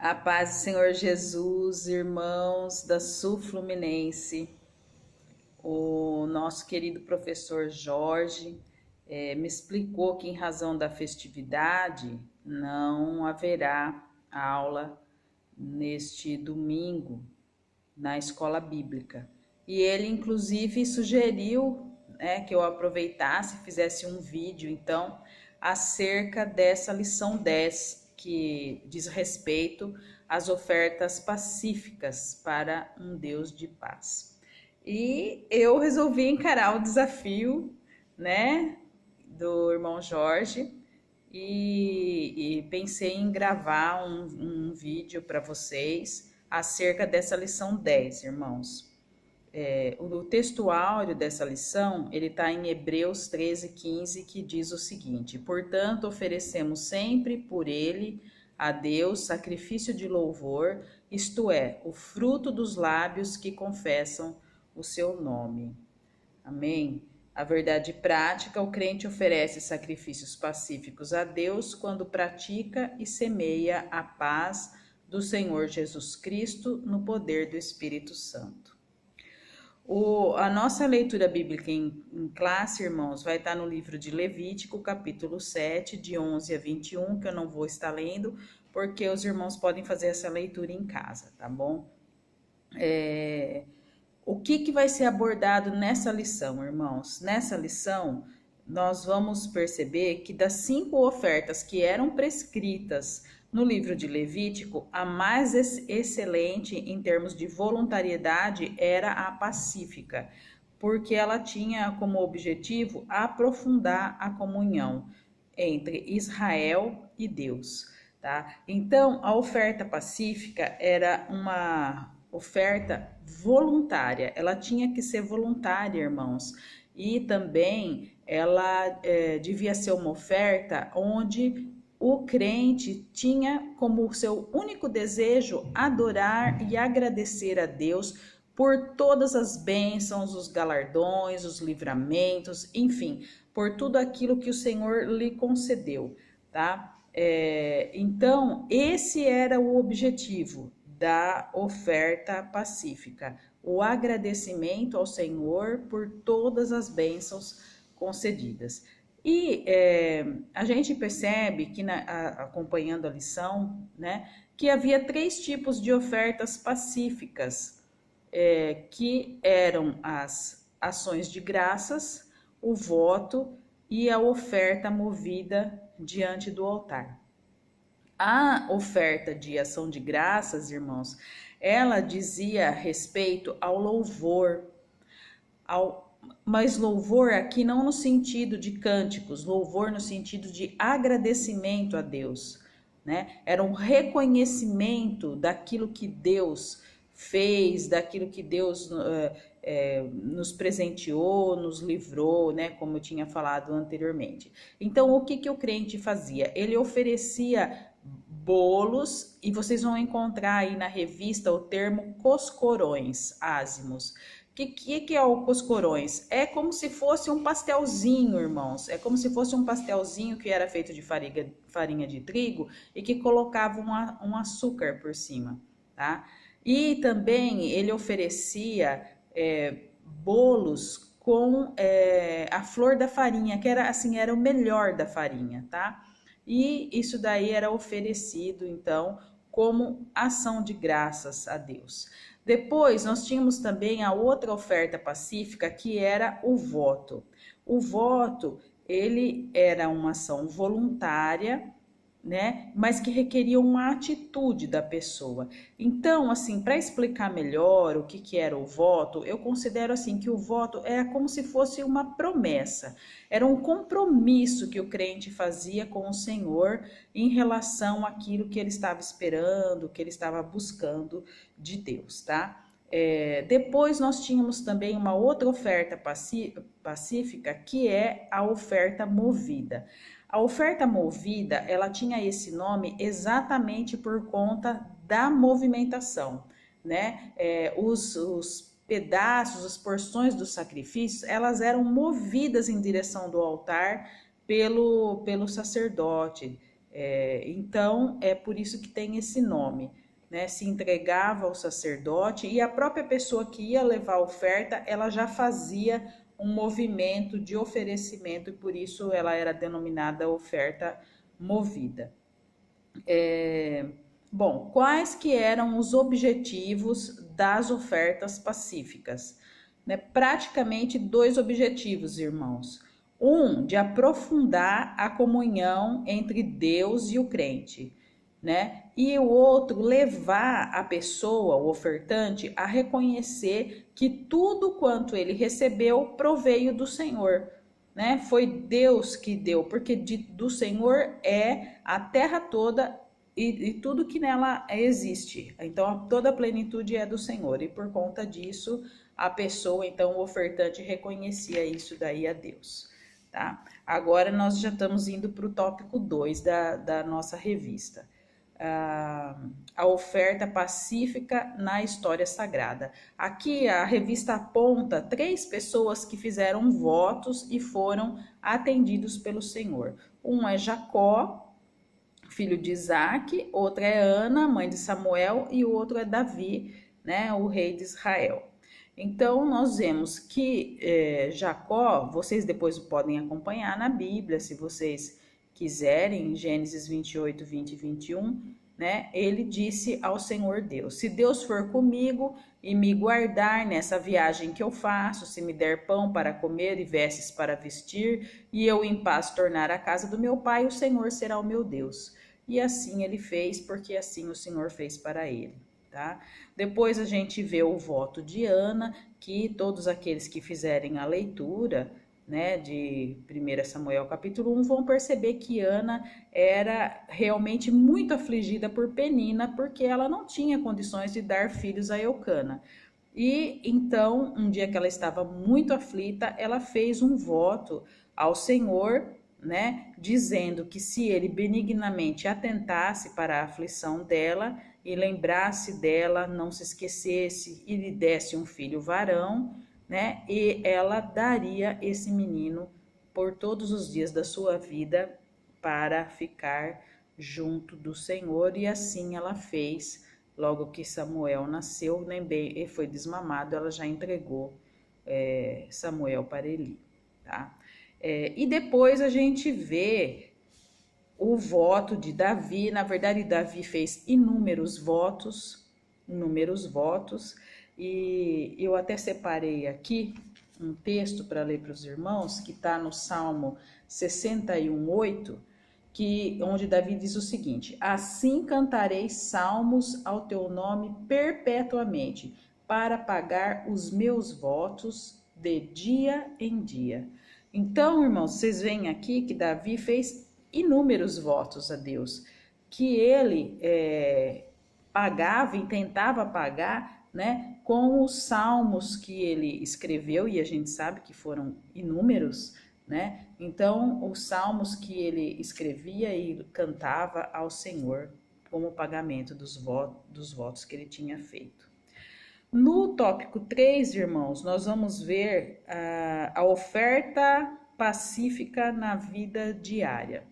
A paz do Senhor Jesus, irmãos da Sul Fluminense. O nosso querido professor Jorge me explicou que, em razão da festividade, não haverá aula neste domingo na escola bíblica. E ele, inclusive, sugeriu, que eu aproveitasse e fizesse um vídeo, então, acerca dessa lição 10, que diz respeito às ofertas pacíficas para um Deus de paz. E eu resolvi encarar o desafio, do irmão Jorge, e pensei em gravar um vídeo para vocês acerca dessa lição 10, irmãos. O texto áureo dessa lição, ele está em Hebreus 13:15, que diz o seguinte: portanto, oferecemos sempre por ele a Deus sacrifício de louvor, isto é, o fruto dos lábios que confessam o seu nome. Amém? A verdade prática, o crente oferece sacrifícios pacíficos a Deus quando pratica e semeia a paz do Senhor Jesus Cristo no poder do Espírito Santo. A nossa leitura bíblica em classe, irmãos, vai estar no livro de Levítico, capítulo 7, de 11 a 21, que eu não vou estar lendo, porque os irmãos podem fazer essa leitura em casa, tá bom? O que vai ser abordado nessa lição, irmãos? Nessa lição, nós vamos perceber que das 5 ofertas que eram prescritas no livro de Levítico, a mais excelente em termos de voluntariedade era a pacífica, porque ela tinha como objetivo aprofundar a comunhão entre Israel e Deus, tá? Então, a oferta pacífica era uma oferta voluntária, ela tinha que ser voluntária, irmãos, e também ela devia ser uma oferta onde o crente tinha como seu único desejo adorar e agradecer a Deus por todas as bênçãos, os galardões, os livramentos, enfim, por tudo aquilo que o Senhor lhe concedeu, tá? Então, esse era o objetivo da oferta pacífica, o agradecimento ao Senhor por todas as bênçãos concedidas. E a gente percebe que, acompanhando a lição, que havia 3 tipos de ofertas pacíficas, que eram as ações de graças, o voto e a oferta movida diante do altar. A oferta de ação de graças, irmãos, ela dizia respeito ao louvor, mas louvor aqui não no sentido de cânticos, louvor no sentido de agradecimento a Deus, Era um reconhecimento daquilo que Deus fez, daquilo que Deus nos presenteou, nos livrou, como eu tinha falado anteriormente. Então, o que o crente fazia? Ele oferecia bolos, e vocês vão encontrar aí na revista o termo coscorões ázimos. O que é o coscorões? É como se fosse um pastelzinho, irmãos. É como se fosse um pastelzinho que era feito de farinha de trigo e que colocava um açúcar por cima, tá? E também ele oferecia bolos com a flor da farinha, que era o melhor da farinha, tá? E isso daí era oferecido, então, como ação de graças a Deus. Depois, nós tínhamos também a outra oferta pacífica, que era o voto. O voto, ele era uma ação voluntária, mas que requeria uma atitude da pessoa. Então, assim, para explicar melhor o que era o voto, eu considero assim que o voto era como se fosse uma promessa, era um compromisso que o crente fazia com o Senhor em relação àquilo que ele estava esperando, que ele estava buscando de Deus, tá? Depois nós tínhamos também uma outra oferta pacífica, que é a oferta movida. A oferta movida, ela tinha esse nome exatamente por conta da movimentação, Os pedaços, as porções dos sacrifícios, elas eram movidas em direção do altar pelo sacerdote, Então, é por isso que tem esse nome, né? Se entregava ao sacerdote e a própria pessoa que ia levar a oferta, ela já fazia um movimento de oferecimento e por isso ela era denominada oferta movida. Bom, quais que eram os objetivos das ofertas pacíficas? Né? Praticamente dois objetivos, irmãos. Um, de aprofundar a comunhão entre Deus e o crente, né? E o outro, levar a pessoa, o ofertante, a reconhecer que tudo quanto ele recebeu proveio do Senhor, né? Foi Deus que deu, porque do Senhor é a terra toda e tudo que nela existe. Então, toda a plenitude é do Senhor, e por conta disso, a pessoa, então, o ofertante, reconhecia isso daí a Deus, tá? Agora, nós já estamos indo para o tópico 2 da nossa revista. A oferta pacífica na história sagrada. Aqui a revista aponta 3 pessoas que fizeram votos e foram atendidos pelo Senhor. Um é Jacó, filho de Isaac, outra é Ana, mãe de Samuel, e o outro é Davi, né, o rei de Israel. Então, nós vemos que Jacó, vocês depois podem acompanhar na Bíblia, se vocês quiserem, em Gênesis 28, 20 e 21, né, ele disse ao Senhor Deus: se Deus for comigo e me guardar nessa viagem que eu faço, se me der pão para comer e vestes para vestir, e eu em paz tornar a casa do meu pai, o Senhor será o meu Deus. E assim ele fez, porque assim o Senhor fez para ele. Tá? Depois a gente vê o voto de Ana, que todos aqueles que fizerem a leitura, né, de 1 Samuel capítulo 1, vão perceber que Ana era realmente muito afligida por Penina, porque ela não tinha condições de dar filhos a Eucana. E então, um dia que ela estava muito aflita, ela fez um voto ao Senhor, né, dizendo que se ele benignamente atentasse para a aflição dela e lembrasse dela, não se esquecesse e lhe desse um filho varão, né, e ela daria esse menino por todos os dias da sua vida para ficar junto do Senhor, e assim ela fez. Logo que Samuel nasceu, nem bem foi desmamado, ela já entregou Samuel para Eli, tá? E depois a gente vê o voto de Davi. Na verdade, Davi fez inúmeros votos, e eu até separei aqui um texto para ler para os irmãos, que está no Salmo 61:8, onde Davi diz o seguinte: assim cantarei salmos ao teu nome perpetuamente, para pagar os meus votos de dia em dia. Então, irmãos, vocês veem aqui que Davi fez inúmeros votos a Deus, que ele pagava e tentava pagar, né, com os salmos que ele escreveu, e a gente sabe que foram inúmeros, né? Então, os salmos que ele escrevia e cantava ao Senhor como pagamento dos votos que ele tinha feito. No tópico 3, irmãos, nós vamos ver a oferta pacífica na vida diária.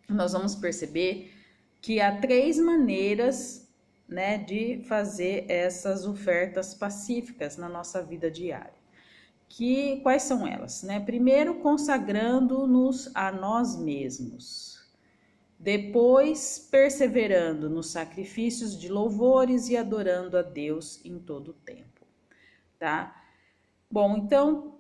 Nós vamos perceber que há 3 maneiras, né, de fazer essas ofertas pacíficas na nossa vida diária. Quais são elas? Né? Primeiro, consagrando-nos a nós mesmos. Depois, perseverando nos sacrifícios de louvores e adorando a Deus em todo o tempo. Tá? Bom, então,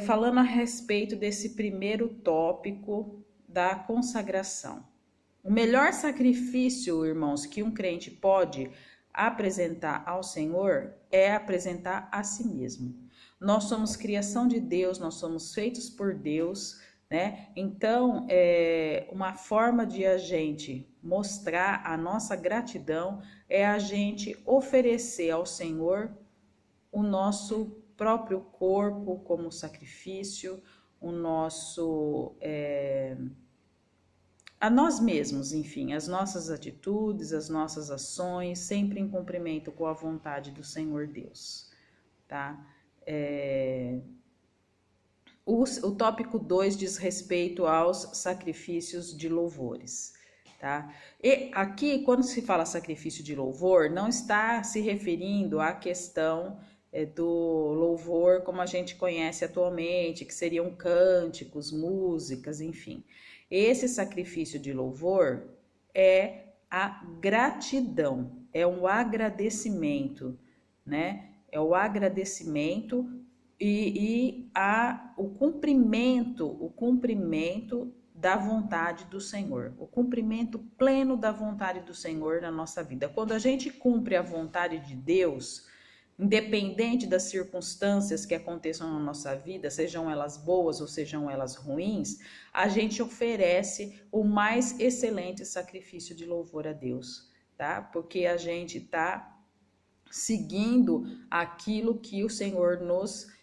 falando a respeito desse primeiro tópico da consagração. O melhor sacrifício, irmãos, que um crente pode apresentar ao Senhor é apresentar a si mesmo. Nós somos criação de Deus, nós somos feitos por Deus, né? Então, uma forma de a gente mostrar a nossa gratidão é a gente oferecer ao Senhor o nosso próprio corpo como sacrifício, a nós mesmos, enfim, as nossas atitudes, as nossas ações, sempre em cumprimento com a vontade do Senhor Deus, tá? O tópico 2 diz respeito aos sacrifícios de louvores. tá? E aqui, quando se fala sacrifício de louvor, não está se referindo à questão do louvor como a gente conhece atualmente, que seriam cânticos, músicas, enfim. Esse sacrifício de louvor é a gratidão, é um agradecimento, né? É o agradecimento o cumprimento da vontade do Senhor, o cumprimento pleno da vontade do Senhor na nossa vida. Quando a gente cumpre a vontade de Deus, independente das circunstâncias que aconteçam na nossa vida, sejam elas boas ou sejam elas ruins, a gente oferece o mais excelente sacrifício de louvor a Deus, tá? Porque a gente tá seguindo aquilo que o Senhor nos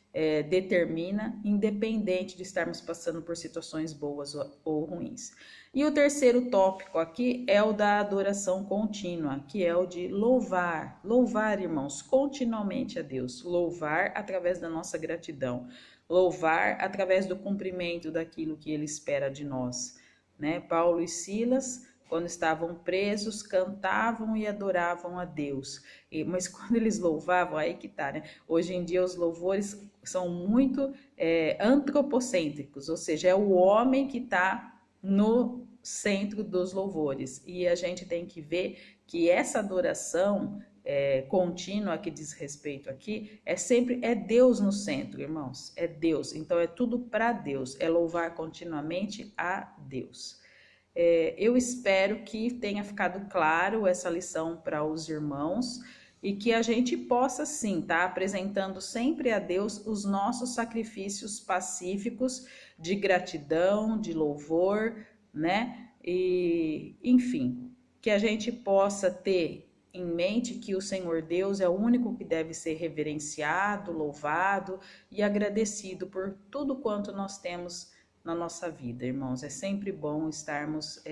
determina, independente de estarmos passando por situações boas ou ruins. E o terceiro tópico aqui é o da adoração contínua, que é o de louvar. Louvar, irmãos, continuamente a Deus. Louvar através da nossa gratidão. Louvar através do cumprimento daquilo que Ele espera de nós, né? Paulo e Silas, quando estavam presos, cantavam e adoravam a Deus. Mas quando eles louvavam, aí que tá, né? Hoje em dia os louvores são muito antropocêntricos, ou seja, é o homem que está no centro dos louvores. E a gente tem que ver que essa adoração contínua que diz respeito aqui, é Deus no centro, irmãos, é Deus. Então é tudo para Deus, é louvar continuamente a Deus. Eu espero que tenha ficado claro essa lição para os irmãos e que a gente possa sim estar apresentando sempre a Deus os nossos sacrifícios pacíficos de gratidão, de louvor, né? E enfim, que a gente possa ter em mente que o Senhor Deus é o único que deve ser reverenciado, louvado e agradecido por tudo quanto nós temos na nossa vida, irmãos. É sempre bom estarmos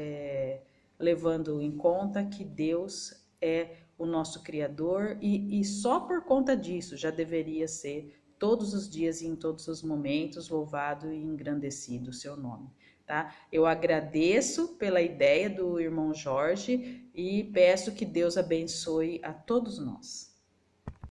levando em conta que Deus é o nosso Criador e só por conta disso já deveria ser todos os dias e em todos os momentos louvado e engrandecido o seu nome, tá? Eu agradeço pela ideia do irmão Jorge e peço que Deus abençoe a todos nós.